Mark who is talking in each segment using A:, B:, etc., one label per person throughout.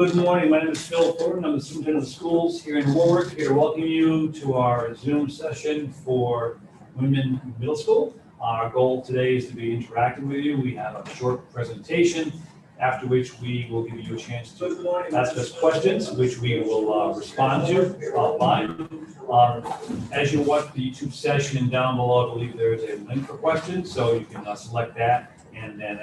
A: Good morning, my name is Phil Thornton. I'm the superintendent of schools here in Warwick, here to welcome you to our Zoom session for Winman Middle School. Our goal today is to be interactive with you. We have a short presentation, after which we will give you a chance to ask us questions, which we will respond to live. As you watch the YouTube session down below, I believe there is a link for questions, so you can select that and then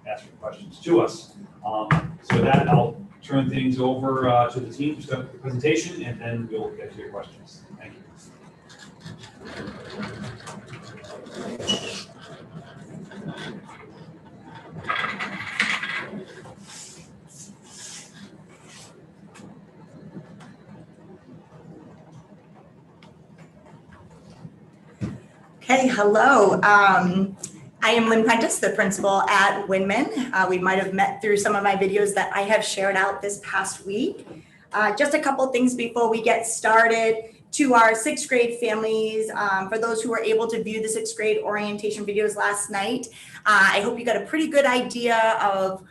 A: ask your questions to us. So with that, I'll turn things over to the team to start the presentation, and then we'll get to your questions. Thank you.
B: Okay, hello. I am Lynn Prentice, the principal at Winman. We might have met through some of my videos that I have shared out this past week. Just a couple things before we get started. To our sixth grade families, for those who were able to view the sixth grade orientation videos last night, I hope you got a pretty good idea of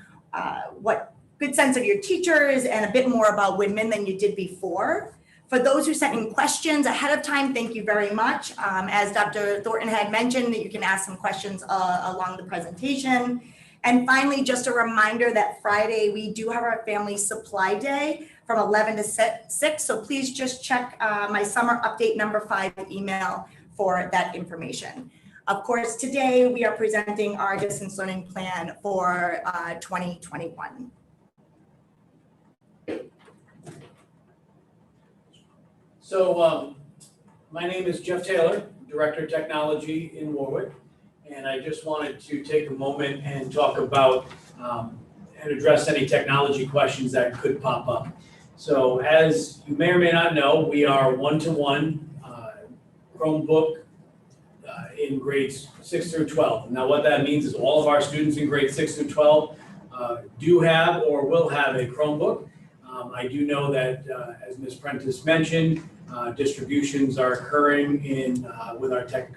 B: what good sense of your teachers and a bit more about Winman than you did before. For those who sent in questions ahead of time, thank you very much. As Dr. Thornton had mentioned, that you can ask some questions along the presentation. And finally, just a reminder that Friday, we do have our family supply day from 11 to 6. So please just check my summer update number 5 email for that information. Of course, today we are presenting our distance learning plan for 2021.
C: So my name is Jeff Taylor, Director of Technology in Warwick, and I just wanted to take a moment and talk about and address any technology questions that could pop up. So as you may or may not know, we are one-to-one Chromebook in grades 6 through 12. Now what that means is all of our students in grades 6 through 12 do have or will have a Chromebook. I do know that, as Ms. Prentice mentioned, distributions are occurring in with our tech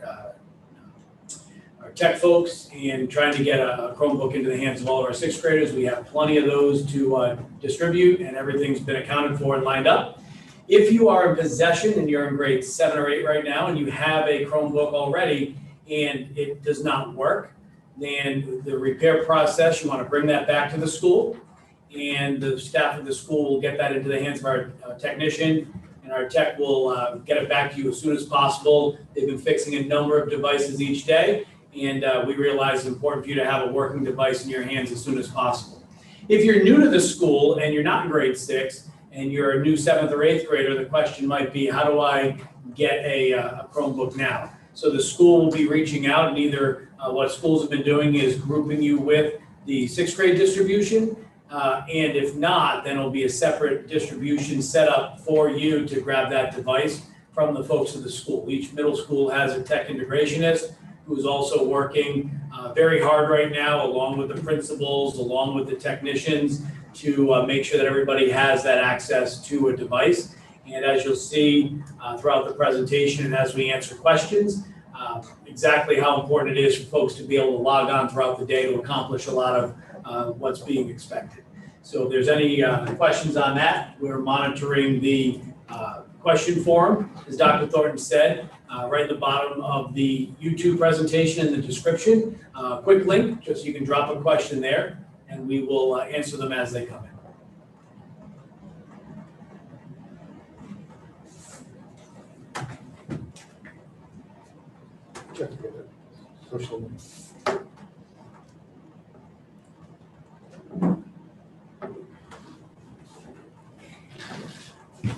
C: folks and trying to get a Chromebook into the hands of all of our sixth graders. We have plenty of those to distribute, and everything's been accounted for and lined up. If you are in possession and you're in grade 7 or 8 right now and you have a Chromebook already and it does not work, then the repair process, you want to bring that back to the school, and the staff of the school will get that into the hands of our technician, and our tech will get it back to you as soon as possible. They've been fixing a number of devices each day, and we realize it's important for you to have a working device in your hands as soon as possible. If you're new to the school and you're not in grade 6 and you're a new 7th or 8th grader, the question might be, how do I get a Chromebook now? So the school will be reaching out, and either what schools have been doing is grouping you with the 6th grade distribution, and if not, then it'll be a separate distribution set up for you to grab that device from the folks at the school. Each middle school has a tech integrationist who's also working very hard right now, along with the principals, along with the technicians, to make sure that everybody has that access to a device. And as you'll see throughout the presentation and as we answer questions, exactly how important it is for folks to be able to log on throughout the day to accomplish a lot of what's being expected. So if there's any questions on that, we're monitoring the question forum, as Dr. Thornton said, right at the bottom of the YouTube presentation in the description. Quick link, just so you can drop a question there, and we will answer them as they come in.
D: Social.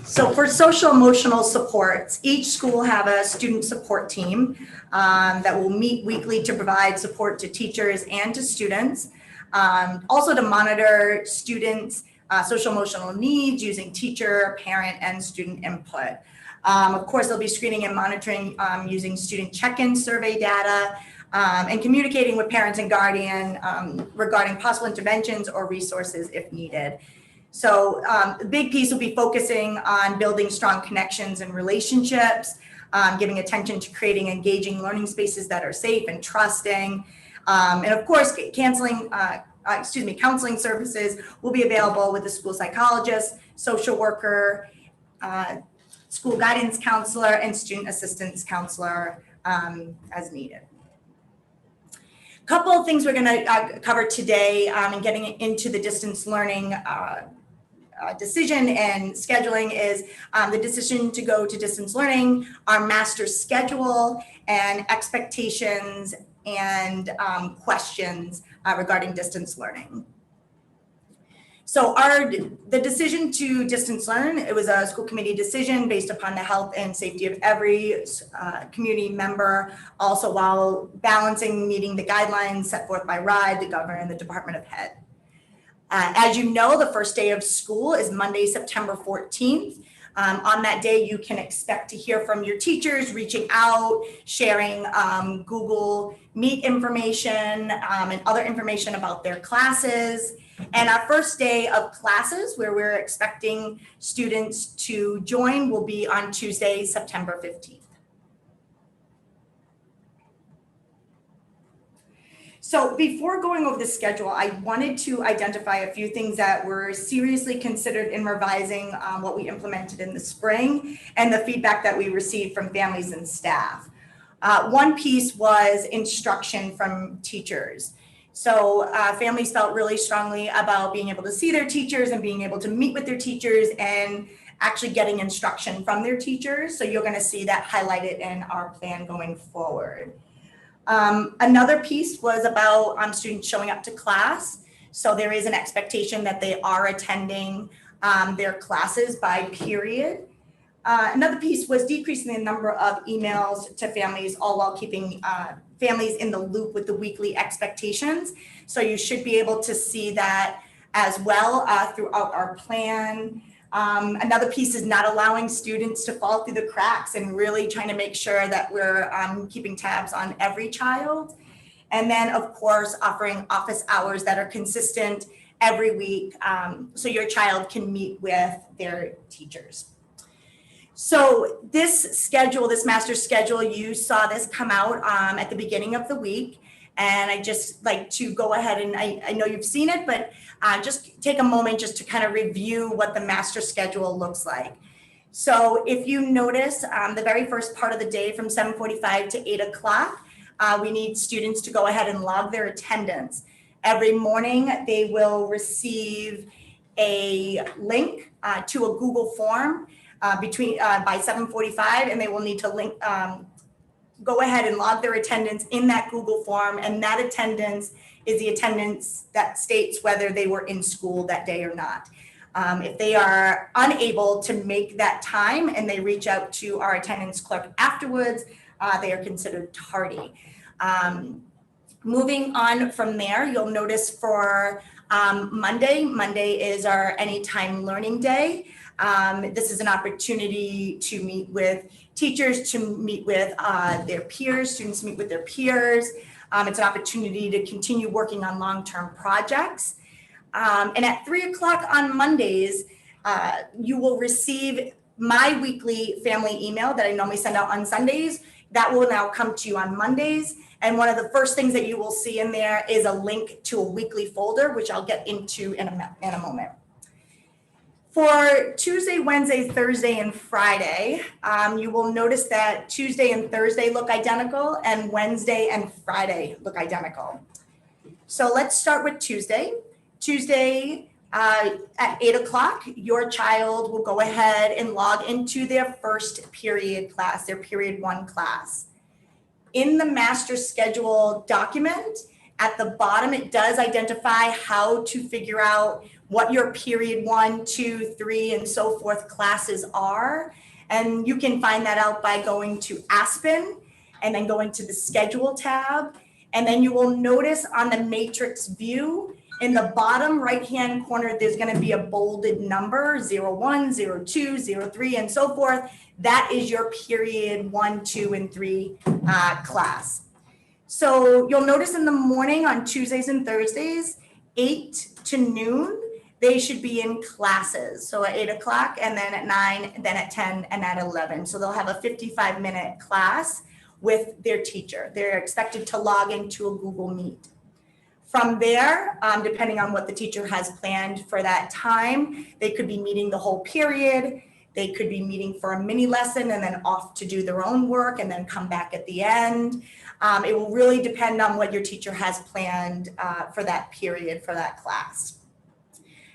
B: So for social emotional supports, each school have a student support team that will meet weekly to provide support to teachers and to students. Also to monitor students' social emotional needs using teacher, parent, and student input. Of course, they'll be screening and monitoring using student check-in survey data and communicating with parents and guardian regarding possible interventions or resources if needed. So the big piece will be focusing on building strong connections and relationships, giving attention to creating engaging learning spaces that are safe and trusting, and of course, counseling services will be available with the school psychologist, social worker, school guidance counselor, and student assistance counselor as needed. Couple of things we're going to cover today in getting into the distance learning decision and scheduling is the decision to go to distance learning, our master schedule, and expectations and questions regarding distance learning. So the decision to distance learn, it was a school committee decision based upon the health and safety of every community member, also while balancing meeting the guidelines set forth by RIDE, the governor, and the Department of Health. As you know, the first day of school is Monday, September 14th. On that day, you can expect to hear from your teachers, reaching out, sharing Google Meet information and other information about their classes. And our first day of classes, where we're expecting students to join, will be on Tuesday, September 15th. So before going over the schedule, I wanted to identify a few things that were seriously considered in revising what we implemented in the spring and the feedback that we received from families and staff. One piece was instruction from teachers. So families felt really strongly about being able to see their teachers and being able to meet with their teachers and actually getting instruction from their teachers. So you're going to see that highlighted in our plan going forward. Another piece was about students showing up to class. So there is an expectation that they are attending their classes by period. Another piece was decreasing the number of emails to families, all while keeping families in the loop with the weekly expectations. So you should be able to see that as well throughout our plan. Another piece is not allowing students to fall through the cracks and really trying to make sure that we're keeping tabs on every child. And then, of course, offering office hours that are consistent every week so your child can meet with their teachers. So this schedule, this master schedule, you saw this come out at the beginning of the week. And I just like to go ahead and I know you've seen it, but just take a moment just to kind of review what the master schedule looks like. So if you notice the very first part of the day from 7:45 to 8 o'clock, we need students to go ahead and log their attendance. Every morning, they will receive a link to a Google form by 7:45, and they will need to go ahead and log their attendance in that Google form, and that attendance is the attendance that states whether they were in school that day or not. If they are unable to make that time and they reach out to our attendance clerk afterwards, they are considered tardy. Moving on from there, you'll notice for Monday is our Anytime Learning Day. This is an opportunity to meet with teachers, to meet with their peers, students meet with their peers. It's an opportunity to continue working on long-term projects. And at 3 o'clock on Mondays, you will receive my weekly family email that I normally send out on Sundays. That will now come to you on Mondays. And one of the first things that you will see in there is a link to a weekly folder, which I'll get into in a moment. For Tuesday, Wednesday, Thursday, and Friday, you will notice that Tuesday and Thursday look identical and Wednesday and Friday look identical. So let's start with Tuesday. Tuesday at 8 o'clock, your child will go ahead and log into their first period class, their period 1 class. In the master schedule document, at the bottom, it does identify how to figure out what your period 1, 2, 3, and so forth classes are. And you can find that out by going to Aspen and then going to the schedule tab. And then you will notice on the matrix view, in the bottom right-hand corner, there's going to be a bolded number, 01, 02, 03, and so forth. That is your period 1, 2, and 3 class. So you'll notice in the morning on Tuesdays and Thursdays, 8 to noon, they should be in classes. So at 8 o'clock, and then at 9, then at 10, and at 11. So they'll have a 55-minute class with their teacher. They're expected to log into a Google Meet. From there, depending on what the teacher has planned for that time, they could be meeting the whole period. They could be meeting for a mini lesson and then off to do their own work and then come back at the end. It will really depend on what your teacher has planned for that period, for that class.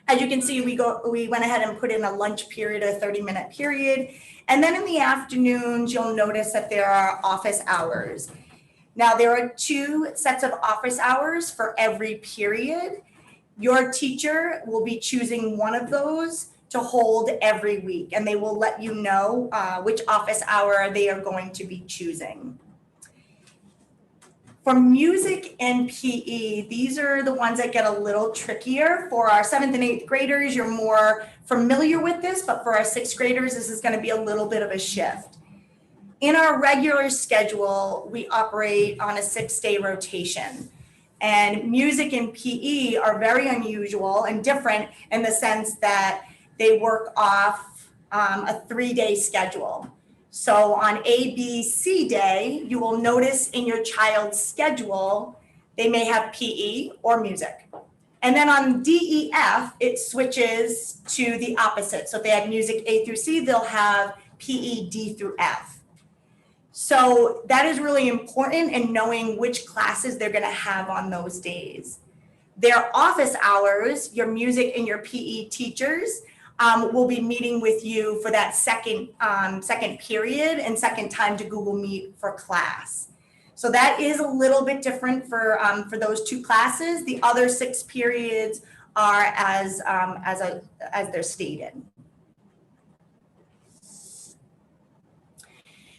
B: As you can see, we went ahead and put in a lunch period, a 30-minute period. And then in the afternoons, you'll notice that there are office hours. Now, there are 2 sets of office hours for every period. Your teacher will be choosing one of those to hold every week, and they will let you know which office hour they are going to be choosing. For music and PE, these are the ones that get a little trickier. For our 7th and 8th graders, you're more familiar with this, but for our 6th graders, this is going to be a little bit of a shift. In our regular schedule, we operate on a 6-day rotation. And music and PE are very unusual and different in the sense that they work off a 3-day schedule. So on A, B, C day, you will notice in your child's schedule, they may have PE or music. And then on D, E, F, it switches to the opposite. So if they had music A through C, they'll have PE D through F. So that is really important in knowing which classes they're going to have on those days. Their office hours, your music and your PE teachers, will be meeting with you for that second period and second time to Google Meet for class. So that is a little bit different for those 2 classes. The other 6 periods are as they're stated.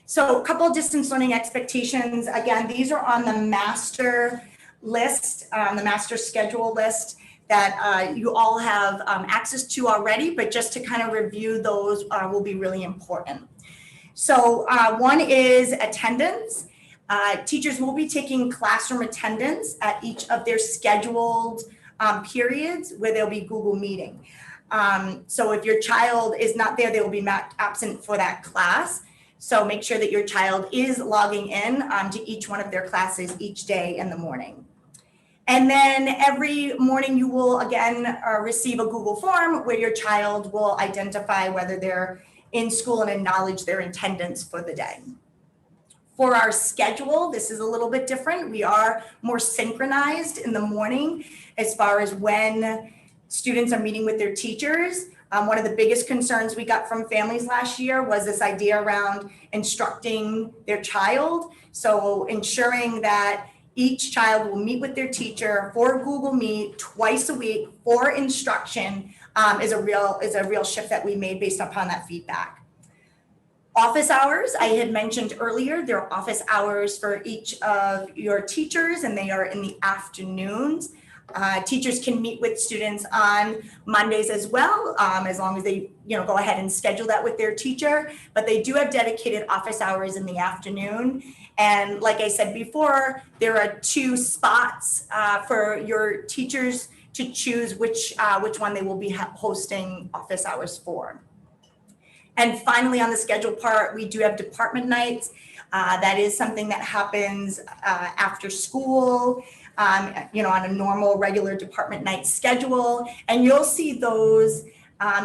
B: So a couple of distance learning expectations. Again, these are on the master list, the master schedule list that you all have access to already, but just to kind of review those will be really important. So one is attendance. Teachers will be taking classroom attendance at each of their scheduled periods where they'll be Google Meeting. So if your child is not there, they will be absent for that class. So make sure that your child is logging in to each one of their classes each day in the morning. And then every morning you will again receive a Google form where your child will identify whether they're in school and acknowledge their attendance for the day. For our schedule, this is a little bit different. We are more synchronized in the morning as far as when students are meeting with their teachers. One of the biggest concerns we got from families last year was this idea around instructing their child. So ensuring that each child will meet with their teacher for Google Meet twice a week for instruction is a real shift that we made based upon that feedback. Office hours, I had mentioned earlier, there are office hours for each of your teachers and they are in the afternoons. Teachers can meet with students on Mondays as well, as long as they go ahead and schedule that with their teacher, but they do have dedicated office hours in the afternoon. And like I said before, there are 2 spots for your teachers to choose which one they will be hosting office hours for. And finally, on the schedule part, we do have department nights. That is something that happens after school, on a normal, regular department night schedule. And you'll see those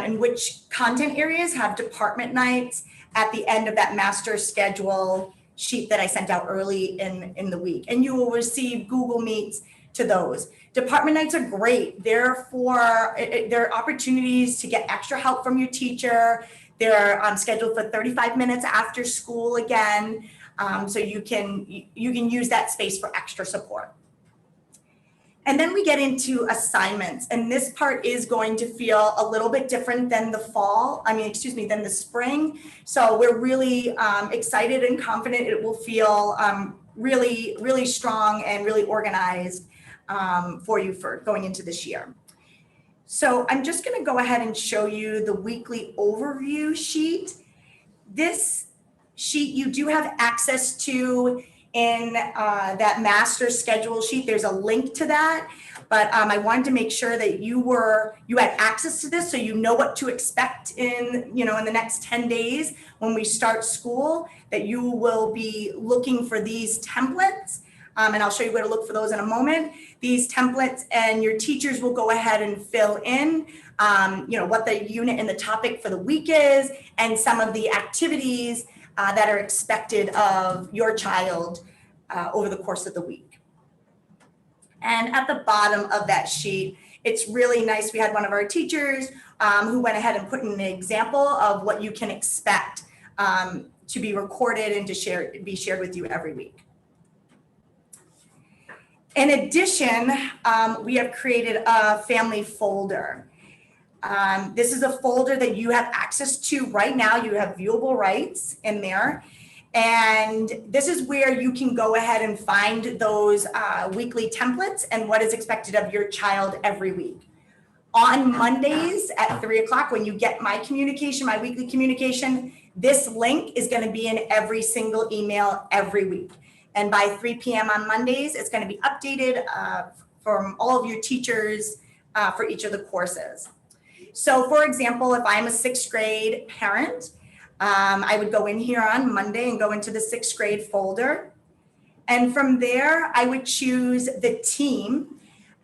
B: in which content areas have department nights at the end of that master schedule sheet that I sent out early in the week. And you will receive Google Meets to those. Department nights are great. They're opportunities to get extra help from your teacher. They're scheduled for 35 minutes after school again. So you can use that space for extra support. And then we get into assignments, and this part is going to feel a little bit different than than the spring. So we're really excited and confident it will feel really, really strong and really organized for you for going into this year. So I'm just going to go ahead and show you the weekly overview sheet. This sheet you do have access to in that master schedule sheet. There's a link to that, but I wanted to make sure that you had access to this so you know what to expect in the next 10 days when we start school, that you will be looking for these templates and I'll show you where to look for those in a moment. These templates, and your teachers will go ahead and fill in, what the unit and the topic for the week is, and some of the activities that are expected of your child over the course of the week. And at the bottom of that sheet, it's really nice. We had one of our teachers who went ahead and put in an example of what you can expect to be recorded and to be shared with you every week. In addition, we have created a family folder. This is a folder that you have access to right now. You have viewable rights in there. And this is where you can go ahead and find those weekly templates and what is expected of your child every week. On Mondays at 3 o'clock, when you get my communication, my weekly communication, this link is going to be in every single email every week. And by 3 p.m. on Mondays, it's going to be updated from all of your teachers for each of the courses. So for example, if I'm a 6th grade parent, I would go in here on Monday and go into the 6th grade folder. And from there, I would choose the team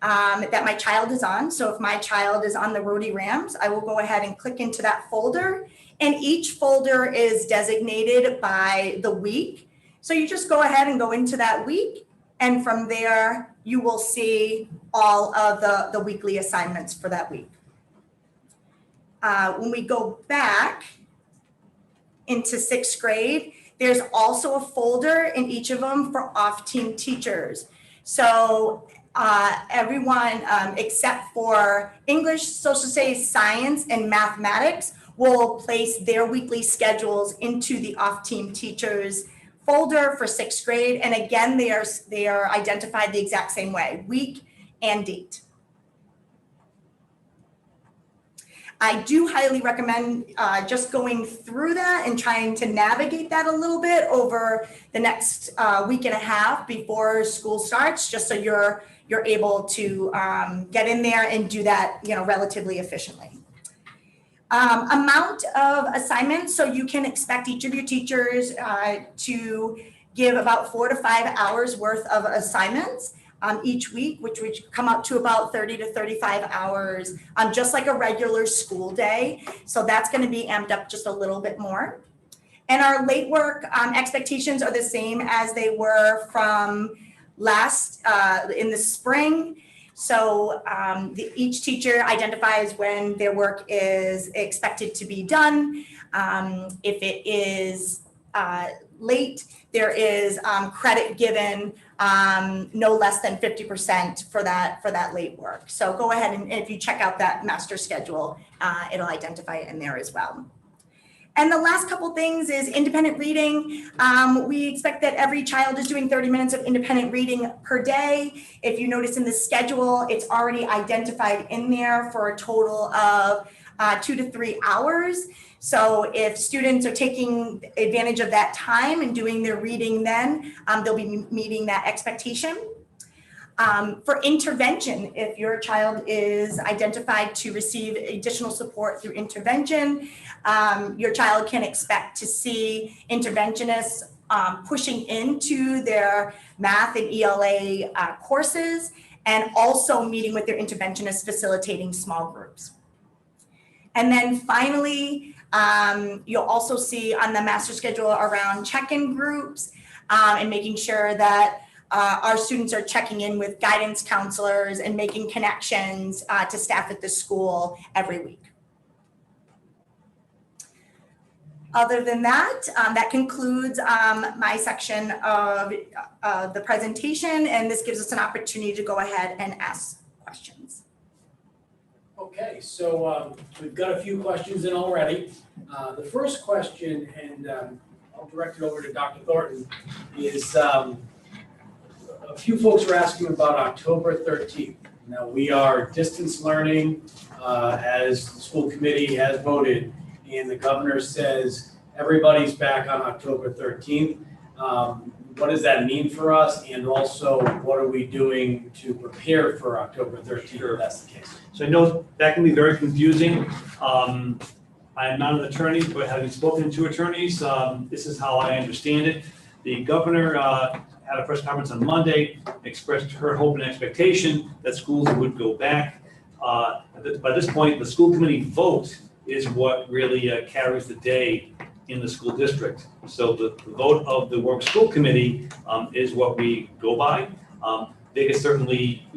B: that my child is on. So if my child is on the Rhody Rams, I will go ahead and click into that folder. And each folder is designated by the week. So you just go ahead and go into that week. And from there, you will see all of the weekly assignments for that week. When we go back into 6th grade, there's also a folder in each of them for off-team teachers. So everyone except for English, social studies, science, and mathematics will place their weekly schedules into the off-team teachers folder for 6th grade. And again, they are identified the exact same way, week and date. I do highly recommend just going through that and trying to navigate that a little bit over the next week and a half before school starts, just so you're able to get in there and do that, relatively efficiently. Amount of assignments, so you can expect each of your teachers to give about 4 to 5 hours worth of assignments each week, which would come up to about 30 to 35 hours, just like a regular school day. So that's going to be amped up just a little bit more. And our late work expectations are the same as they were from last in the spring. So each teacher identifies when their work is expected to be done. If it is late, there is credit given no less than 50% for that late work. So go ahead and if you check out that master schedule, it'll identify it in there as well. And the last couple things is independent reading. We expect that every child is doing 30 minutes of independent reading per day. If you notice in the schedule, it's already identified in there for a total of 2 to 3 hours. So if students are taking advantage of that time and doing their reading then, they'll be meeting that expectation. For intervention, if your child is identified to receive additional support through intervention, your child can expect to see interventionists pushing into their math and ELA courses, and also meeting with their interventionists facilitating small groups. And then finally, you'll also see on the master schedule around check-in groups and making sure that our students are checking in with guidance counselors and making connections to staff at the school every week. Other than that, that concludes my section of the presentation, and this gives us an opportunity to go ahead and ask questions.
C: Okay, so we've got a few questions in already. The first question, and I'll direct it over to Dr. Thornton, is a few folks are asking about October 13th. Now, we are distance learning as the school committee has voted, and the governor says everybody's back on October 13th. What does that mean for us? And also, what are we doing to prepare for October 13th if that's the case?
A: So I know that can be very confusing. I am not an attorney, but having spoken to attorneys, this is how I understand it. The governor had a press conference on Monday, expressed her hope and expectation that schools would go back. By this point, the school committee vote is what really carries the day in the school district. So the vote of the work school committee is what we go by. They can certainly,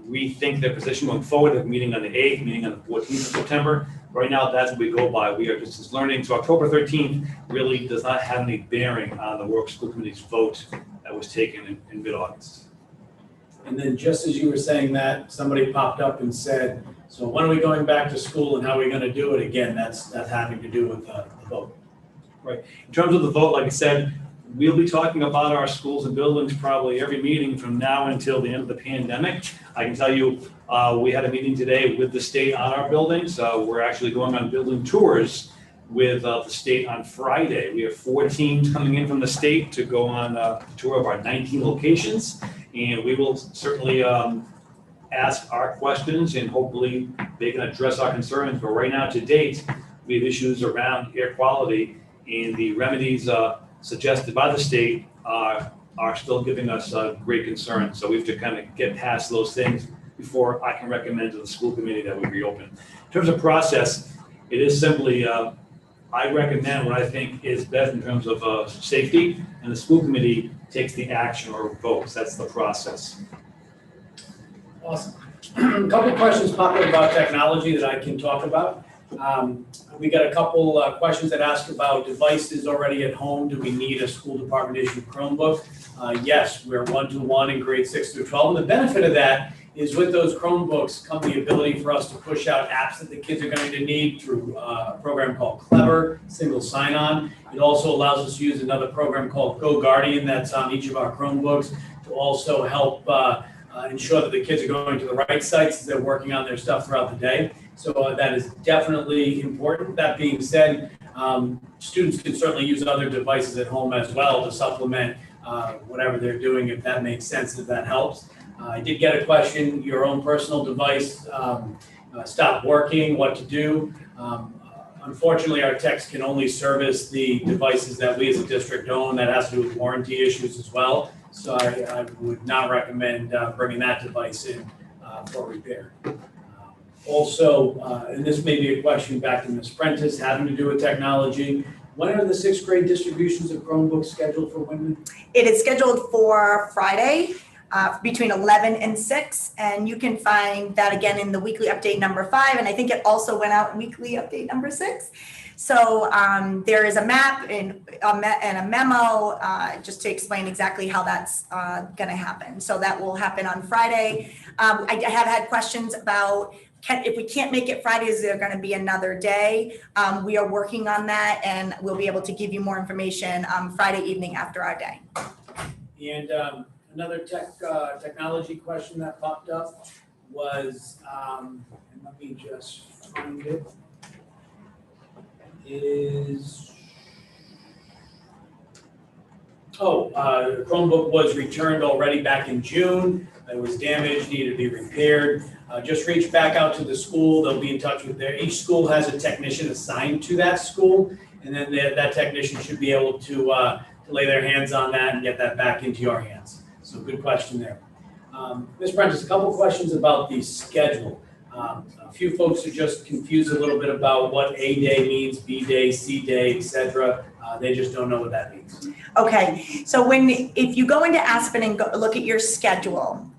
A: rethink their position going forward. They're meeting on the 8th, meeting on the 14th of September. Right now, that's what we go by. We are just learning. So October 13th really does not have any bearing on the work school committee's vote that was taken in mid-August.
C: And then just as you were saying that, somebody popped up and said, so when are we going back to school and how are we going to do it? Again, that's having to do with the vote.
A: Right. In terms of the vote, like I said, we'll be talking about our schools and buildings probably every meeting from now until the end of the pandemic. I can tell you, we had a meeting today with the state on our buildings. We're actually going on building tours with the state on Friday. We have 4 teams coming in from the state to go on a tour of our 19 locations. And we will certainly ask our questions and hopefully they can address our concerns. But right now, to date, we have issues around air quality, and the remedies suggested by the state are still giving us great concern. So we have to kind of get past those things before I can recommend to the school committee that we reopen. In terms of process, it is simply, I recommend what I think is best in terms of safety, and the school committee takes the action or votes. That's the process.
C: Awesome. A couple of questions popped up about technology that I can talk about. We got a couple questions that ask about devices already at home. Do we need a school department issued Chromebook? Yes, we're 1-to-1 in grade 6 through 12. And the benefit of that is with those Chromebooks come the ability for us to push out apps that the kids are going to need through a program called Clever, single sign-on. It also allows us to use another program called Go Guardian that's on each of our Chromebooks to also help ensure that the kids are going to the right sites as they're working on their stuff throughout the day. So that is definitely important. That being said, students can certainly use other devices at home as well to supplement whatever they're doing, if that makes sense, if that helps. I did get a question, your own personal device stopped working, what to do. Unfortunately, our techs can only service the devices that we as a district own. That has to do with warranty issues as well. So I would not recommend bringing that device in for repair. Also, and this may be a question back to Ms. Prentice, having to do with technology. When are the 6th grade distributions of Chromebooks scheduled for Winman?
B: It is scheduled for Friday between 11 and 6, and you can find that again in the weekly update number 5, and I think it also went out weekly update number 6. So there is a map and a memo just to explain exactly how that's going to happen. So that will happen on Friday. I have had questions about if we can't make it Friday, is there going to be another day? We are working on that, and we'll be able to give you more information Friday evening after our day.
C: And another technology question that popped up was, and let me just find it, the Chromebook was returned already back in June. It was damaged, needed to be repaired. Just reach back out to the school. They'll be in touch with each school has a technician assigned to that school, and then that technician should be able to lay their hands on that and get that back into your hands. So good question there. Ms. Prentice, a couple questions about the schedule. A few folks are just confused a little bit about what A day means, B day, C day, etc. They just don't know what that means.
B: Okay, so if you go into Aspen and look at your schedule,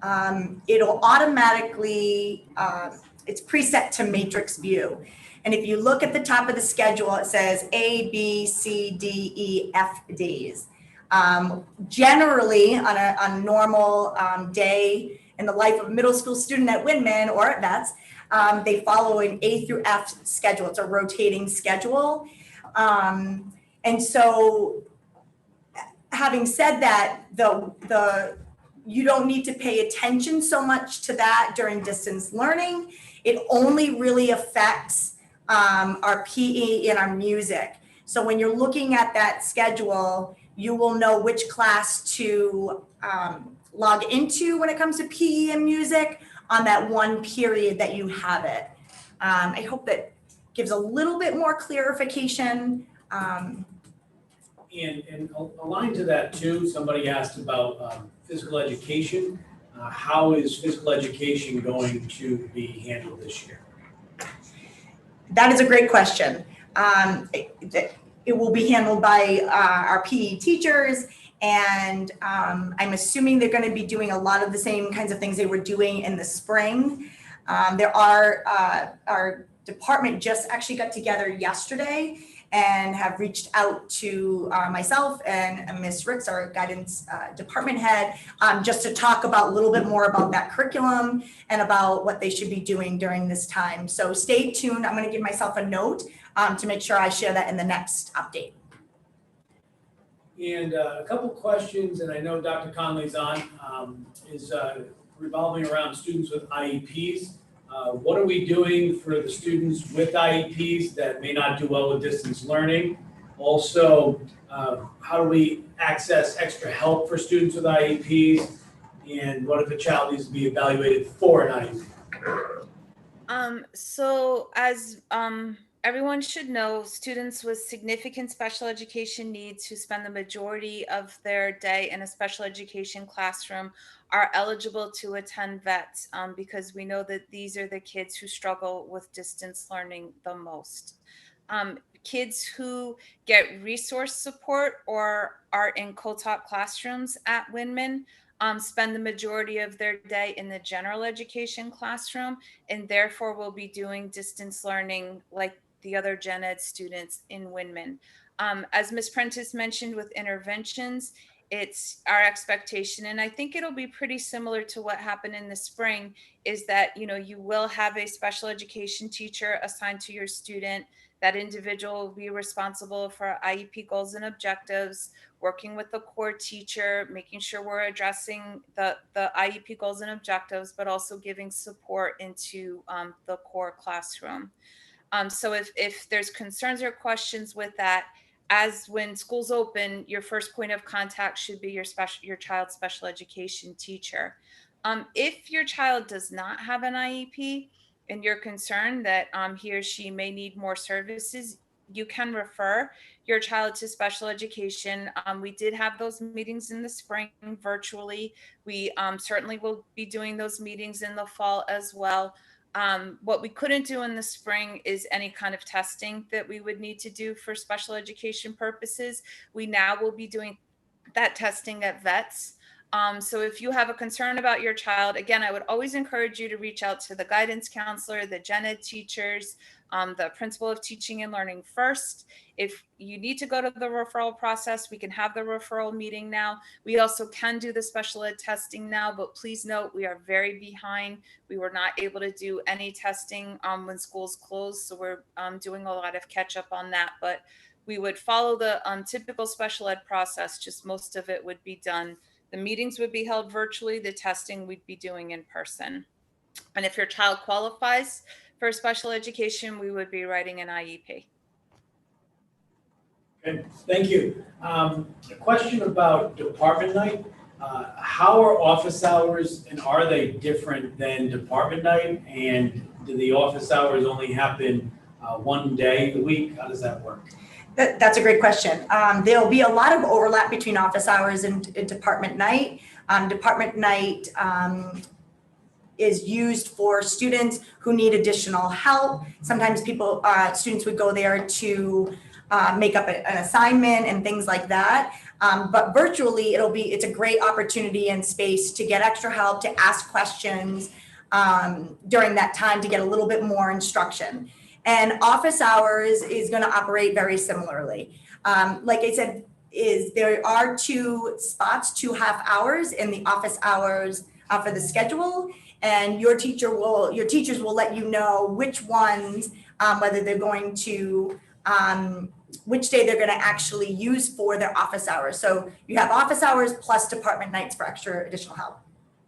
B: it'll automatically, it's preset to matrix view. And if you look at the top of the schedule, it says A, B, C, D, E, F days. Generally, on a normal day in the life of a middle school student at Winman or at Vets, they follow an A through F schedule. It's a rotating schedule. And so having said that, you don't need to pay attention so much to that during distance learning. It only really affects our PE and our music. So when you're looking at that schedule, you will know which class to log into when it comes to PE and music on that one period that you have it. I hope that gives a little bit more clarification.
C: And aligned to that too, somebody asked about physical education. How is physical education going to be handled this year?
B: That is a great question. It will be handled by our PE teachers, and I'm assuming they're going to be doing a lot of the same kinds of things they were doing in the spring. Our department just actually got together yesterday and have reached out to myself and Ms. Ricks, our guidance department head, just to talk about a little bit more about that curriculum and about what they should be doing during this time. So stay tuned. I'm going to give myself a note to make sure I share that in the next update.
C: And a couple questions, and I know Dr. Conley's on, is revolving around students with IEPs. What are we doing for the students with IEPs that may not do well with distance learning? Also, how do we access extra help for students with IEPs? And what if a child needs to be evaluated for an IEP?
E: So as everyone should know, students with significant special education needs who spend the majority of their day in a special education classroom are eligible to attend VETS because we know that these are the kids who struggle with distance learning the most. Kids who get resource support or are in co-taught classrooms at Winman spend the majority of their day in the general education classroom and therefore will be doing distance learning like the other gen ed students in Winman. As Ms. Prentice mentioned with interventions, it's our expectation, and I think it'll be pretty similar to what happened in the spring, is that you will have a special education teacher assigned to your student. That individual will be responsible for IEP goals and objectives, working with the core teacher, making sure we're addressing the IEP goals and objectives, but also giving support into the core classroom. So if there's concerns or questions with that, as when schools open, your first point of contact should be your child's special education teacher. If your child does not have an IEP and you're concerned that he or she may need more services, you can refer your child to special education. We did have those meetings in the spring virtually. We certainly will be doing those meetings in the fall as well. What we couldn't do in the spring is any kind of testing that we would need to do for special education purposes. We now will be doing that testing at VETS. So if you have a concern about your child, again, I would always encourage you to reach out to the guidance counselor, the gen ed teachers, the principal of teaching and learning first. If you need to go to the referral process, we can have the referral meeting now. We also can do the special ed testing now, but please note we are very behind. We were not able to do any testing when schools closed, so we're doing a lot of catch up on that. But we would follow the typical special ed process, just most of it would be done. The meetings would be held virtually, the testing we'd be doing in person. And if your child qualifies for special education, we would be writing an IEP.
C: Okay, thank you. A question about department night. How are office hours and are they different than department night? And do the office hours only happen one day a week? How does that work?
B: That's a great question. There'll be a lot of overlap between office hours and department night. Department night is used for students who need additional help. Sometimes students would go there to make up an assignment and things like that. But virtually, it's a great opportunity and space to get extra help, to ask questions during that time to get a little bit more instruction. And office hours is going to operate very similarly. Like I said, there are 2 spots, 2 half hours in the office hours for the schedule, and your teachers will let you know which ones, whether they're going to, which day they're going to actually use for their office hours. So you have office hours plus department nights for extra additional help.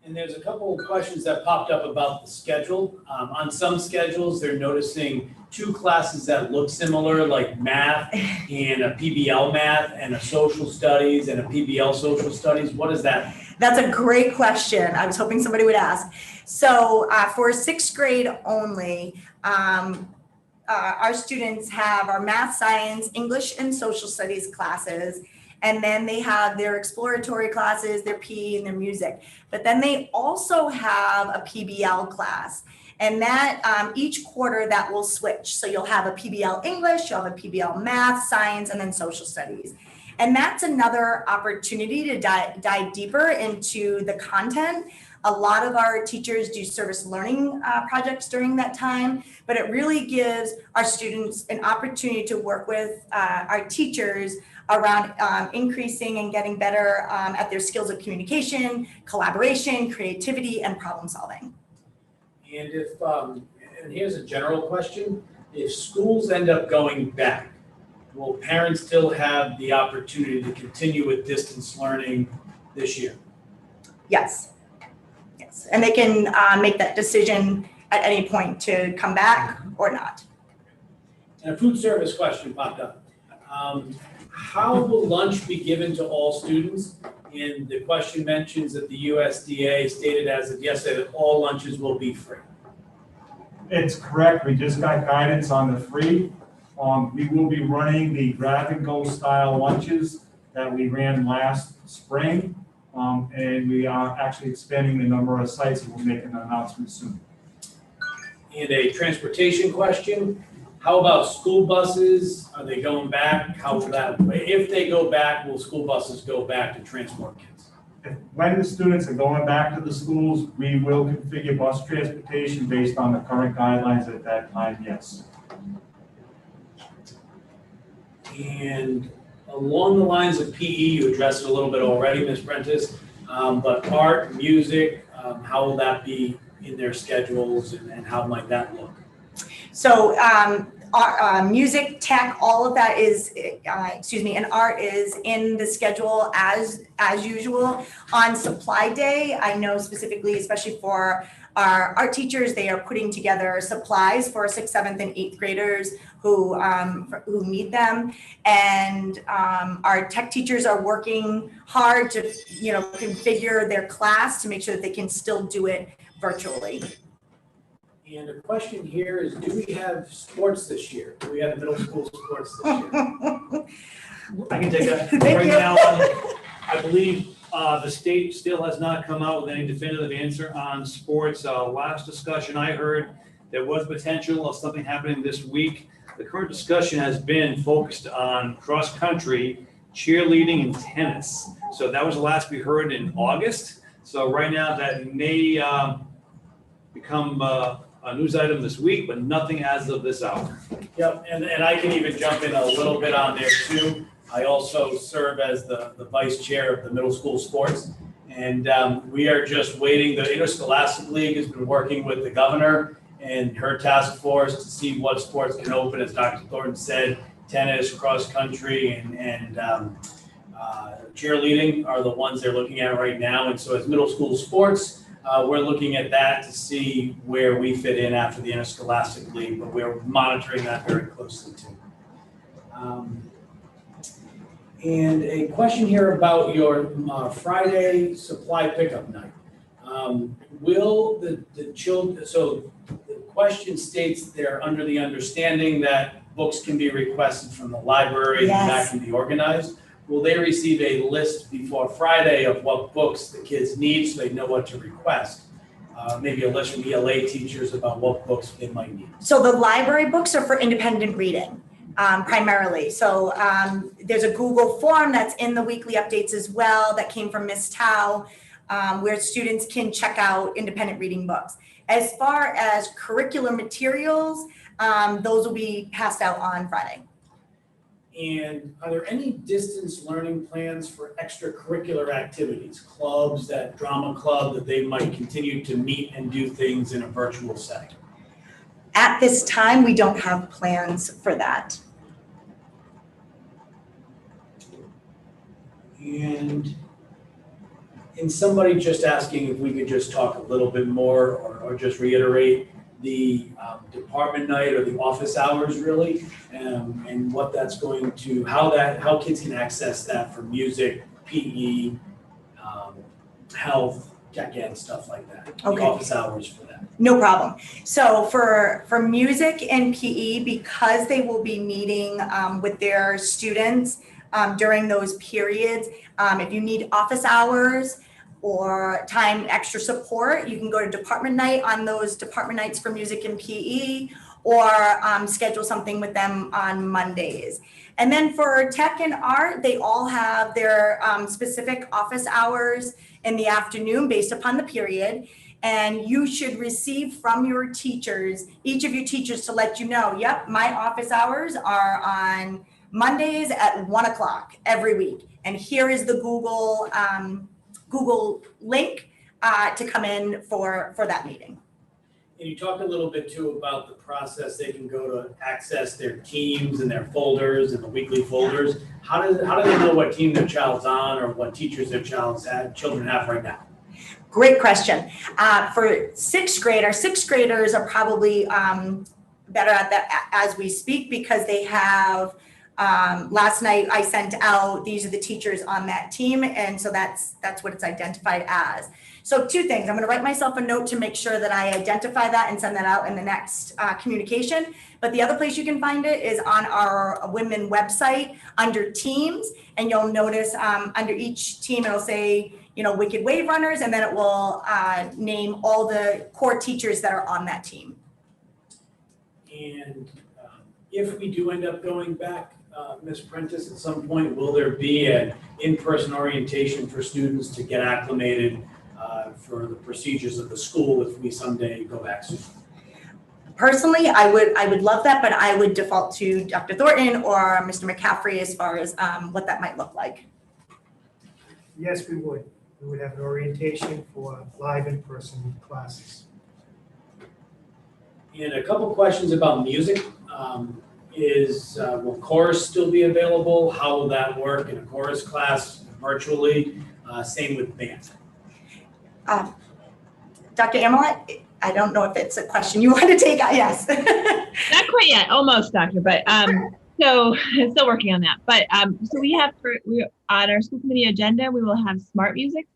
C: And there's a couple of questions that popped up about the schedule. On some schedules, they're noticing 2 classes that look similar, like math and a PBL math and a social studies and a PBL social studies. What is that?
B: That's a great question. I was hoping somebody would ask. So for 6th grade only, our students have our math, science, English, and social studies classes. And then they have their exploratory classes, their PE and their music. But then they also have a PBL class. And that each quarter that will switch. So you'll have a PBL English, you'll have a PBL Math, Science, and then Social Studies. And that's another opportunity to dive deeper into the content. A lot of our teachers do service learning projects during that time, but it really gives our students an opportunity to work with our teachers around increasing and getting better at their skills of communication, collaboration, creativity, and problem solving.
C: And if, and here's a general question, if schools end up going back, will parents still have the opportunity to continue with distance learning this year?
B: Yes. Yes. And they can make that decision at any point to come back or not.
C: And a food service question popped up. How will lunch be given to all students? And the question mentions that the USDA stated as of yesterday that all lunches will be free.
D: It's correct. We just got guidance on the free. We will be running the grab and go style lunches that we ran last spring. And we are actually expanding the number of sites, and we'll make an announcement soon.
C: And a transportation question. How about school buses? Are they going back? How will that, if they go back, will school buses go back to transport kids?
D: When the students are going back to the schools, we will configure bus transportation based on the current guidelines at that time, yes.
C: And along the lines of PE, you addressed it a little bit already, Ms. Prentice, but art, music, how will that be in their schedules and how might that look?
B: So our, music, tech, all of that is, and art is in the schedule as usual. On supply day, I know specifically, especially for our art teachers, they are putting together supplies for 6th, 7th, and 8th graders who need them. And our tech teachers are working hard to, configure their class to make sure that they can still do it virtually.
C: And a question here is, do we have sports this year? Do we have middle school sports this year?
A: I can take that.
B: Thank
A: Right
B: you.
A: now, I believe the state still has not come out with any definitive answer on sports. Last discussion I heard, there was potential of something happening this week. The current discussion has been focused on cross-country, cheerleading, and tennis. So that was the last we heard in August. So right now that may become a news item this week, but nothing as of this hour.
C: Yep, and I can even jump in a little bit on there too. I also serve as the vice chair of the middle school sports. And we are just waiting. The Interscholastic League has been working with the governor and her task force to see what sports can open. As Dr. Thornton said, tennis, cross country, and cheerleading are the ones they're looking at right now. And so as middle school sports, we're looking at that to see where we fit in after the Interscholastic League, but we're monitoring that very closely too. And a question here about your Friday supply pickup night. Will the children, so the question states they're under the understanding that books can be requested from the library and that can be organized. Will they receive a list before Friday of what books the kids need so they know what to request? Maybe a list from ELA teachers about what books they might need.
B: So the library books are for independent reading, primarily. So there's a Google form that's in the weekly updates as well that came from Ms. Tao, where students can check out independent reading books. As far as curricular materials, those will be passed out on Friday.
C: And are there any distance learning plans for extracurricular activities, clubs, that drama club, that they might continue to meet and do things in a virtual setting?
B: At this time, we don't have plans for that.
C: And somebody just asking if we could just talk a little bit more or just reiterate the department night or the office hours really, and what that's going to, how kids can access that for music, PE, health, tech ed, stuff like that.
B: Okay.
C: The office hours for that.
B: No problem. So for music and PE, because they will be meeting with their students during those periods. If you need office hours or time extra support, you can go to department night on those department nights for music and PE, or schedule something with them on Mondays. And then for tech and art, they all have their specific office hours in the afternoon based upon the period. And you should receive from your teachers, each of your teachers, to let you know, yep, my office hours are on Mondays at 1 o'clock every week. And here is the Google link to come in for that meeting.
C: And you talked a little bit too about the process. They can go to access their teams and their folders and the weekly folders. How do they know what team their child's on or what teachers their children have right now?
B: Great question. For sixth grade, our sixth graders are probably better at that as we speak, because they have, last night I sent out, these are the teachers on that team. And so that's what it's identified as. So two things, I'm going to write myself a note to make sure that I identify that and send that out in the next communication. But the other place you can find it is on our Winman website under teams. And you'll notice under each team, it'll say, Wicked Wave Runners, and then it will name all the core teachers that are on that team.
C: And if we do end up going back, Ms. Prentice, at some point, will there be an in-person orientation for students to get acclimated for the procedures of the school if we someday go back soon?
B: Personally, I would love that, but I would default to Dr. Thornton or Mr. McCaffrey as far as what that might look like.
F: Yes, we would. We would have an orientation for live in-person classes.
C: And a couple questions about music. Will chorus still be available? How will that work in a chorus class virtually? Same with band.
B: Dr. Amelot, I don't know if it's a question you want to take. Yes.
G: Not quite yet, almost, doctor, but so still working on that. But so we on our school committee agenda, we will have smart music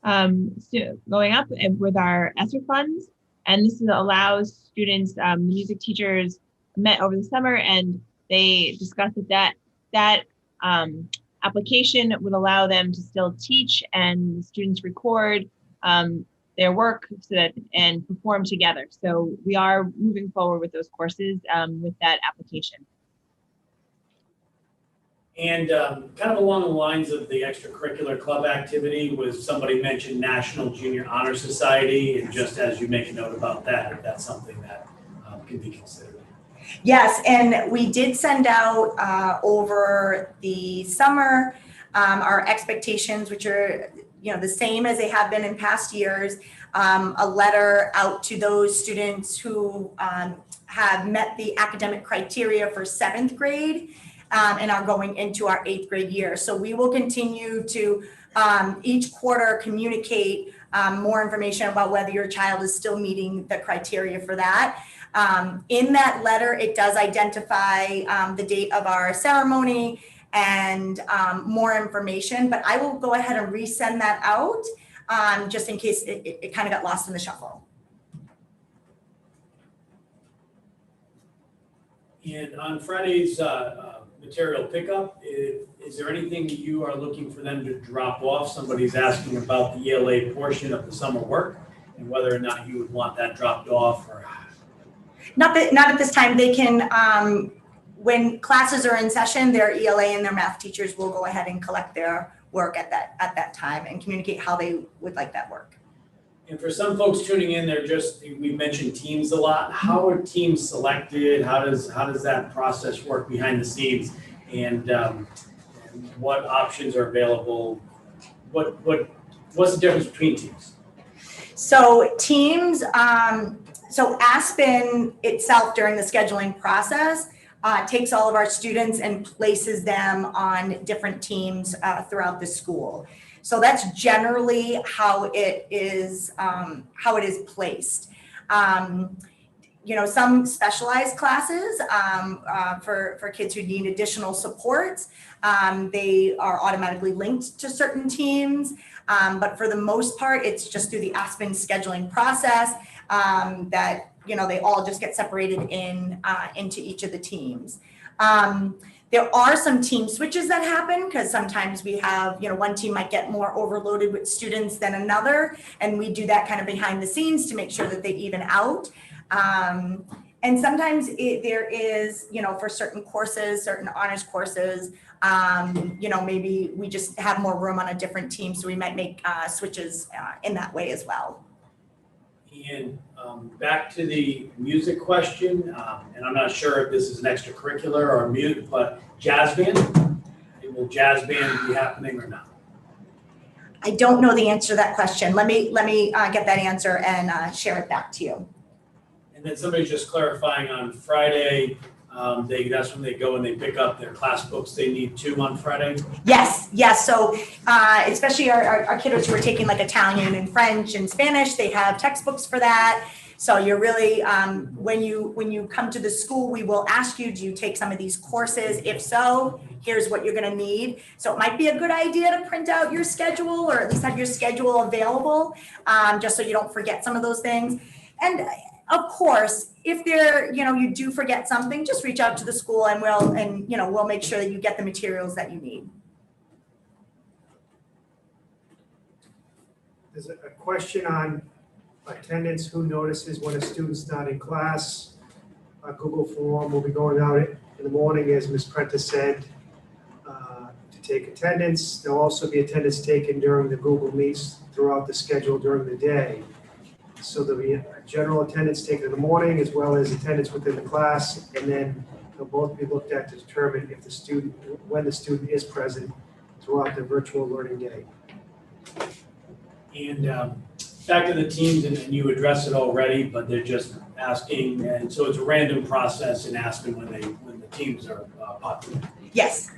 G: going up with our ESSER funds, and this allows students. The music teachers met over the summer, and they discussed that application would allow them to still teach, and the students record their work and perform together. So we are moving forward with those courses with that application.
C: And kind of along the lines of the extracurricular club activity, was somebody mentioned National Junior Honor Society, and just as you make a note about that, if that's something that can be considered.
B: Yes, and we did send out over the summer our expectations, which are the same as they have been in past years, a letter out to those students who have met the academic criteria for 7th grade and are going into our 8th grade year. So we will continue to each quarter communicate more information about whether your child is still meeting the criteria for that. In that letter, it does identify the date of our ceremony and more information, but I will go ahead and resend that out just in case it kind of got lost in the shuffle.
C: And on Friday's material pickup, is there anything that you are looking for them to drop off? Somebody's asking about the ELA portion of the summer work and whether or not you would want that dropped off or.
B: Not at this time. They can, when classes are in session, their ELA and their math teachers will go ahead and collect their work at that time and communicate how they would like that work.
C: And for some folks tuning in, we mentioned teams a lot. How are teams selected? How does that process work behind the scenes? And what options are available? What's the difference between teams?
B: So teams, so Aspen itself during the scheduling process takes all of our students and places them on different teams throughout the school. So that's generally how it is placed. Some specialized classes for kids who need additional supports, they are automatically linked to certain teams. But for the most part, it's just through the Aspen scheduling process that they all just get separated into each of the teams. There are some team switches that happen because sometimes we have, one team might get more overloaded with students than another. And we do that kind of behind the scenes to make sure that they even out. And sometimes there is, for certain courses, certain honors courses, maybe we just have more room on a different team. So we might make switches in that way as well.
C: And back to the music question, and I'm not sure if this is an extracurricular or mute, but jazz band, will jazz band be happening or not?
B: I don't know the answer to that question. Let me get that answer and share it back to you.
C: And then somebody's just clarifying on Friday, that's when they go and they pick up their class books they need to on Friday?
B: Yes. So especially our kiddos who are taking like Italian and French and Spanish, they have textbooks for that. So you're really, when you come to the school, we will ask you, do you take some of these courses? If so, here's what you're gonna need. So it might be a good idea to print out your schedule or at least have your schedule available, just so you don't forget some of those things. And of course, if you do forget something, just reach out to the school and we'll make sure that you get the materials that you need.
F: There's a question on attendance, who notices when a student's not in class. A Google form will be going out in the morning, as Ms. Prentice said, to take attendance. There'll also be attendance taken during the Google Meets throughout the schedule during the day. So there'll be a general attendance taken in the morning as well as attendance within the class, and then they'll both be looked at to determine if when the student is present throughout the virtual learning day.
C: And back to the teams, and you addressed it already, but they're just asking, and so it's a random process in asking when the teams are popular.
B: Yes.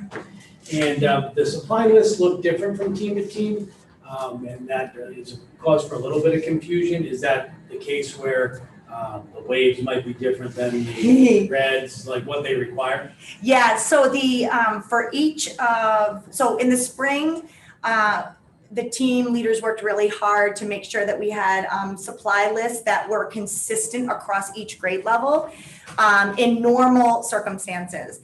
C: And the supply lists look different from team to team, and that is a cause for a little bit of confusion. Is that the case where the waves might be different than the reds, like what they require?
B: Yeah, so for each so in the spring, the team leaders worked really hard to make sure that we had supply lists that were consistent across each grade level in normal circumstances.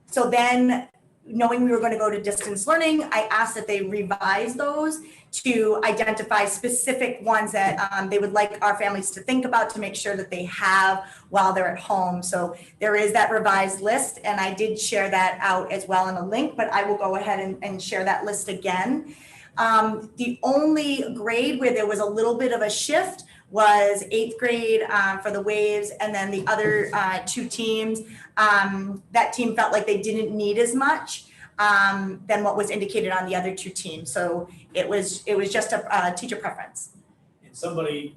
B: So then, knowing we were going to go to distance learning, I asked that they revise those to identify specific ones that they would like our families to think about to make sure that they have while they're at home. So there is that revised list, and I did share that out as well in a link, but I will go ahead and share that list again. The only grade where there was a little bit of a shift was 8th grade for the waves, and then the other two teams, that team felt like they didn't need as much than what was indicated on the other two teams. So it was just a teacher preference.
C: And somebody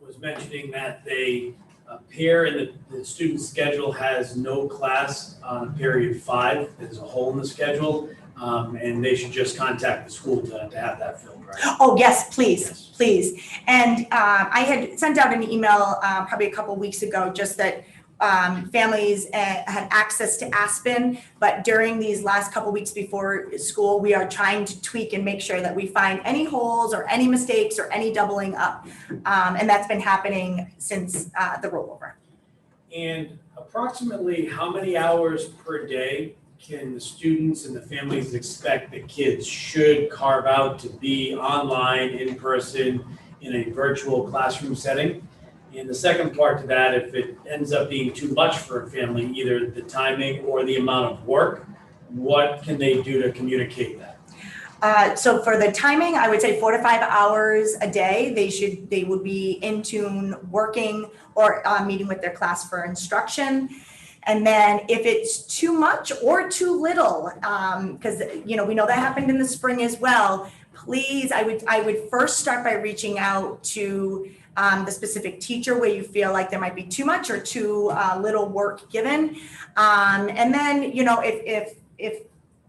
C: was mentioning that they appear in the student's schedule has no class on period 5. There's a hole in the schedule, and they should just contact the school to have that filled, right?
B: Oh, yes, please,
C: Yes.
B: please. And I had sent out an email probably a couple weeks ago just that families had access to Aspen, but during these last couple weeks before school, we are trying to tweak and make sure that we find any holes or any mistakes or any doubling up. And that's been happening since the rollover.
C: And approximately how many hours per day can the students and the families expect the kids should carve out to be online, in person, in a virtual classroom setting? And the second part to that, if it ends up being too much for a family, either the timing or the amount of work, what can they do to communicate that?
B: So for the timing, I would say 4 to 5 hours a day. They would be in tune working or meeting with their class for instruction. And then if it's too much or too little, because we know that happened in the spring as well, please, I would first start by reaching out to the specific teacher where you feel like there might be too much or too little work given. And then, if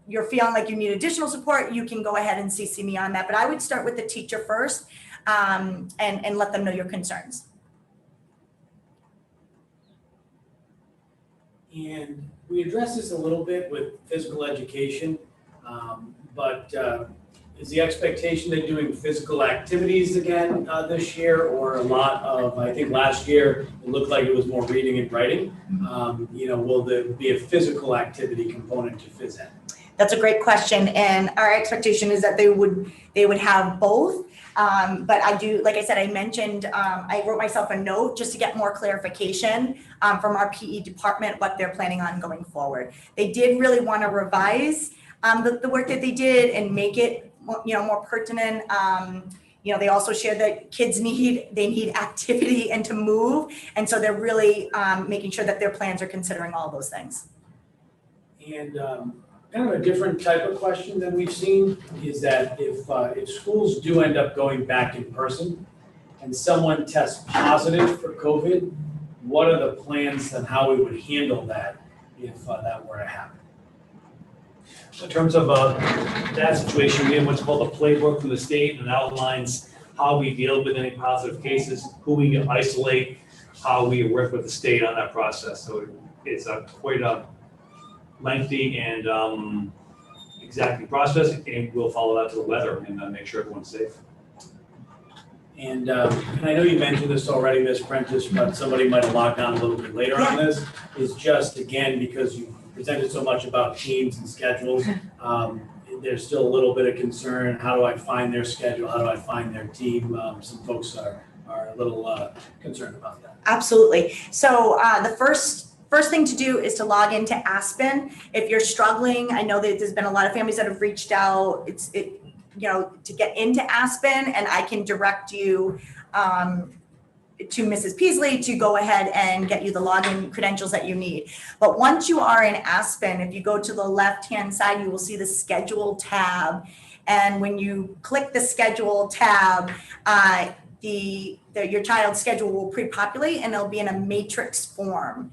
B: you're feeling like you need additional support, you can go ahead and CC me on that. But I would start with the teacher first and let them know your concerns.
C: And we addressed this a little bit with physical education, but is the expectation they're doing physical activities again this year, or a lot of, I think last year, it looked like it was more reading and writing. Will there be a physical activity component to phys ed?
B: That's a great question, and our expectation is that they would have both. But I do, like I said, I mentioned, I wrote myself a note just to get more clarification from our PE department, what they're planning on going forward. They did really want to revise the work that they did and make it, more pertinent. They also shared that kids need activity and to move. And so they're really making sure that their plans are considering all those things.
C: And kind of a different type of question than we've seen is that if schools do end up going back in person and someone tests positive for COVID, what are the plans and how we would handle that if that were to happen?
A: In terms of that situation, we have what's called a playbook from the state, and outlines how we deal with any positive cases, who we can isolate, how we work with the state on that process. So it's quite a lengthy and exacting process, and we'll follow that to the letter and make sure everyone's safe.
C: And I know you mentioned this already, Ms. Prentice, but somebody might have logged on a little bit later on this, is just, again, because you presented so much about teams and schedules, there's still a little bit of concern. How do I find their schedule? How do I find their team? Some folks are a little concerned about that.
B: Absolutely. So the first thing to do is to log into Aspen. If you're struggling, I know that there's been a lot of families that have reached out. To get into Aspen, and I can direct you to Mrs. Peasley to go ahead and get you the login credentials that you need. But once you are in Aspen, if you go to the left-hand side, you will see the schedule tab. And when you click the schedule tab, your child's schedule will pre-populate and it'll be in a matrix form.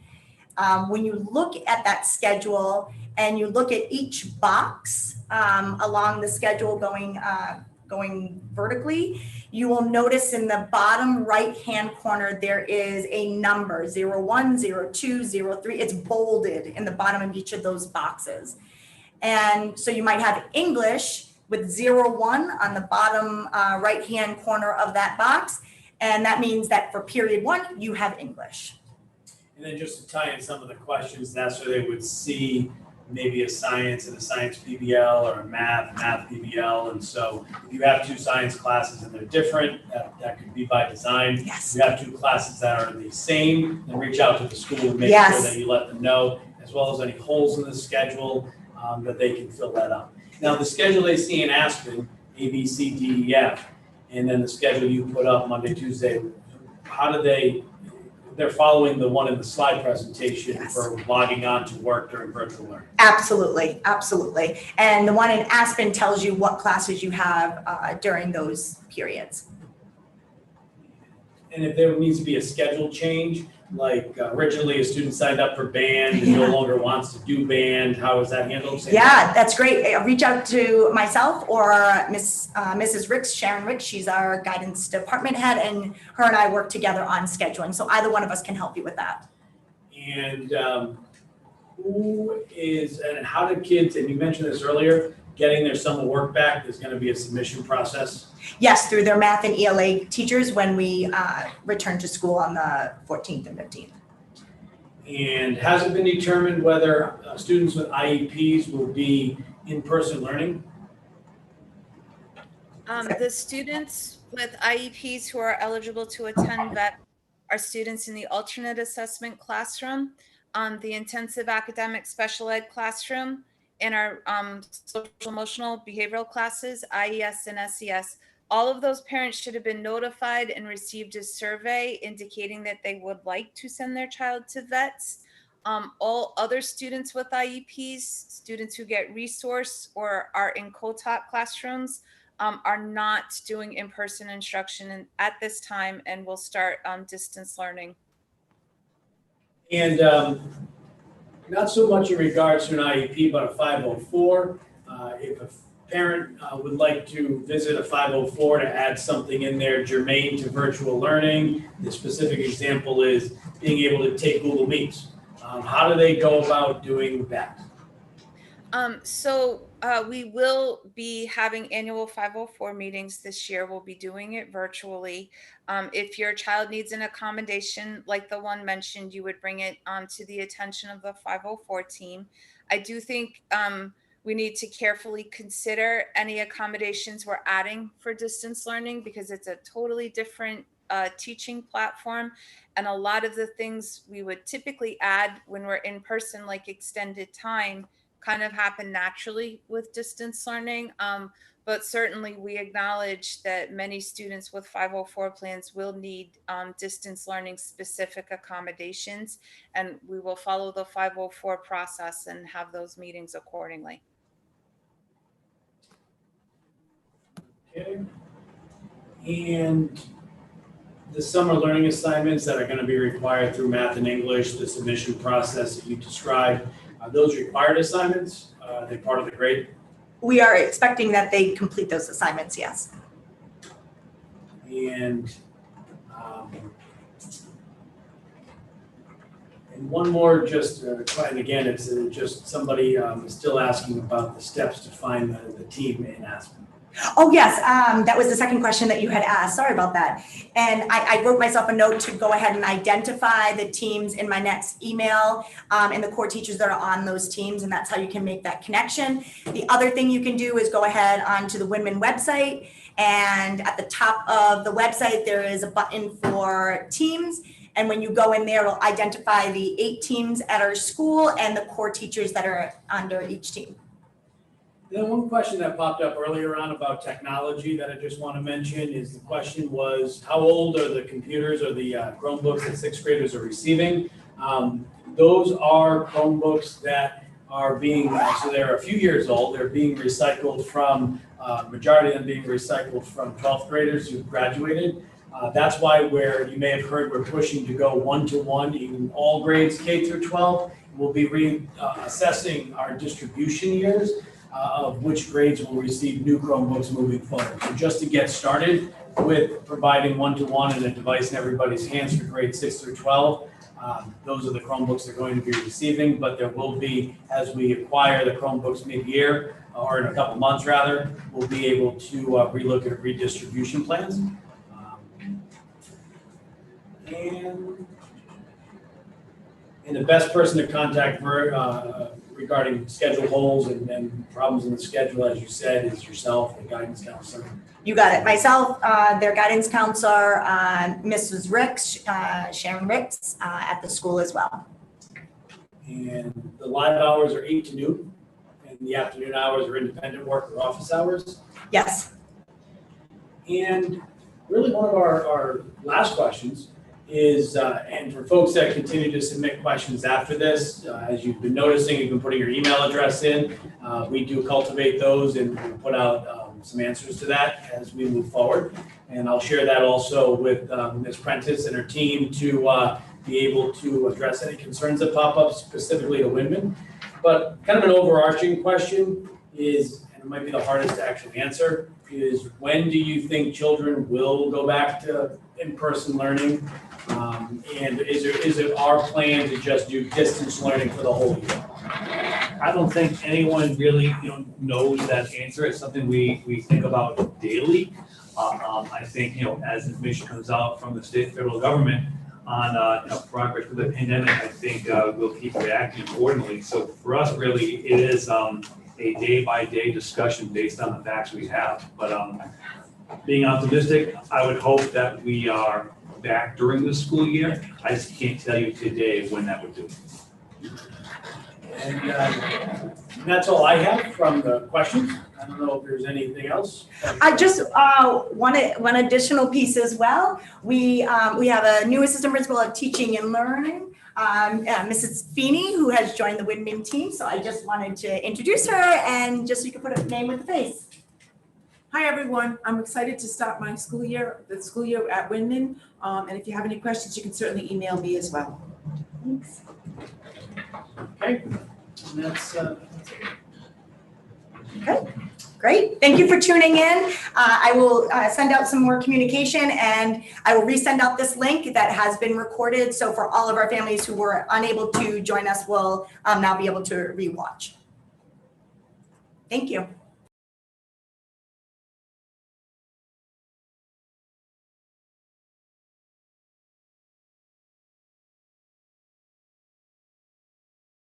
B: When you look at that schedule and you look at each box along the schedule going vertically, you will notice in the bottom right-hand corner, there is a number, 01, 02, 03. It's bolded in the bottom of each of those boxes. And so you might have English with 01 on the bottom right-hand corner of that box. And that means that for period 1, you have English.
C: And then just to tie in some of the questions, that's where they would see maybe a science and a science PBL, or a math PBL. And so if you have 2 science classes and they're different, that could be by design.
B: Yes.
C: If you have 2 classes that are the same, then reach out to the school and make
B: Yes.
C: sure that you let them know, as well as any holes in the schedule, that they can fill that up. Now, the schedule they see in Aspen, A, B, C, D, E, F, and then the schedule you put up Monday, Tuesday, how do they're following the one in the slide presentation. Yes. For logging on to work during virtual learning.
B: Absolutely. And the one in Aspen tells you what classes you have during those periods.
C: And if there needs to be a schedule change, like originally a student signed up for band and no longer wants to do band, how is that handled?
B: Yeah, that's great. Reach out to myself or Mrs. Ricks, Sharon Ricks. She's our guidance department head, and her and I work together on scheduling. So either one of us can help you with that.
C: And how do kids, and you mentioned this earlier, getting their summer work back is going to be a submission process?
B: Yes, through their math and ELA teachers when we return to school on the 14th and 15th.
C: And has it been determined whether students with IEPs will be in-person learning?
E: The students with IEPs who are eligible to attend VET are students in the alternate assessment classroom, the intensive academic special ed classroom, in our social emotional behavioral classes, IES and SES. All of those parents should have been notified and received a survey indicating that they would like to send their child to vets. All other students with IEPs, students who get resource or are in co-taught classrooms, are not doing in-person instruction at this time, and will start distance learning.
C: And not so much in regards to an IEP, but a 504. If a parent would like to visit a 504 to add something in there germane to virtual learning, the specific example is being able to take Google Meets. How do they go about doing that?
E: So We will be having annual 504 meetings this year. We'll be doing it virtually. If your child needs an accommodation like the one mentioned, you would bring it to the attention of the 504 team. I do think we need to carefully consider any accommodations we're adding for distance learning, because it's a totally different teaching platform. And a lot of the things we would typically add when we're in person, like extended time, kind of happen naturally with distance learning. But certainly we acknowledge that many students with 504 plans will need distance learning specific accommodations, and we will follow the 504 process and have those meetings accordingly.
C: Okay. And the summer learning assignments that are going to be required through math and English, the submission process that you described, are those required assignments? Are they part of the grade?
B: We are expecting that they complete those assignments, yes.
C: And one more, just, and again, it's just somebody is still asking about the steps to find the team in Aspen.
B: Oh, yes, that was the second question that you had asked. Sorry about that. And I wrote myself a note to go ahead and identify the teams in my next email and the core teachers that are on those teams, and that's how you can make that connection. The other thing you can do is go ahead onto the Winman website, and at the top of the website, there is a button for teams. And when you go in there, it'll identify the 8 teams at our school and the core teachers that are under each team.
C: Then one question that popped up earlier on about technology that I just want to mention is the question was, how old are the computers or the Chromebooks that 6th graders are receiving? Those are Chromebooks that are being, so they're a few years old, they're being recycled from, majority of them being recycled from 12th graders who've graduated. That's why you may have heard we're pushing to go 1-to-1 in all grades K through 12. We'll be reassessing our distribution years of which grades will receive new Chromebooks moving forward. So just to get started with providing 1-to-1 and a device in everybody's hands for grades 6 through 12, those are the Chromebooks they're going to be receiving, but there will be, as we acquire the Chromebooks mid-year, or in a couple months rather, we'll be able to relook at redistribution plans. And the best person to contact regarding schedule holes and problems in the schedule, as you said, is yourself, the guidance counselor.
B: You got it. Myself, their guidance counselor, Mrs. Ricks, Sharon Ricks, at the school as well.
C: And the live hours are 8 to noon, and the afternoon hours are independent work or office hours.
B: Yes.
C: And really one of our last questions is, and for folks that continue to submit questions after this, as you've been noticing, you've been putting your email address in. We do cultivate those and put out some answers to that as we move forward. And I'll share that also with Ms. Prentice and her team to be able to address any concerns that pop up specifically to Winman. But kind of an overarching question is, and it might be the hardest to actually answer, is when do you think children will go back to in-person learning? And is it our plan to just do distance learning for the whole year?
A: I don't think anyone really, knows that answer. It's something we think about daily. I think, as information comes out from the state and federal government on, progress with the pandemic, I think we'll keep reacting accordingly. So for us, really, it is a day-by-day discussion based on the facts we have. But being optimistic, I would hope that we are back during the school year. I just can't tell you today when that would do.
C: And that's all I have from the questions. I don't know if there's anything else.
B: I just one additional piece as well. We have a new assistant principal of teaching and learning, Mrs. Feeney, who has joined the Winman team. So I just wanted to introduce her, and just so you can put a name with a face.
H: Hi, everyone. I'm excited to start my school year at Winman. And if you have any questions, you can certainly email me as well.
B: Thanks.
C: Okay. And that's
B: Okay, great. Thank you for tuning in. I will send out some more communication, and I will resend out this link that has been recorded. So for all of our families who were unable to join us, will now be able to rewatch. Thank you.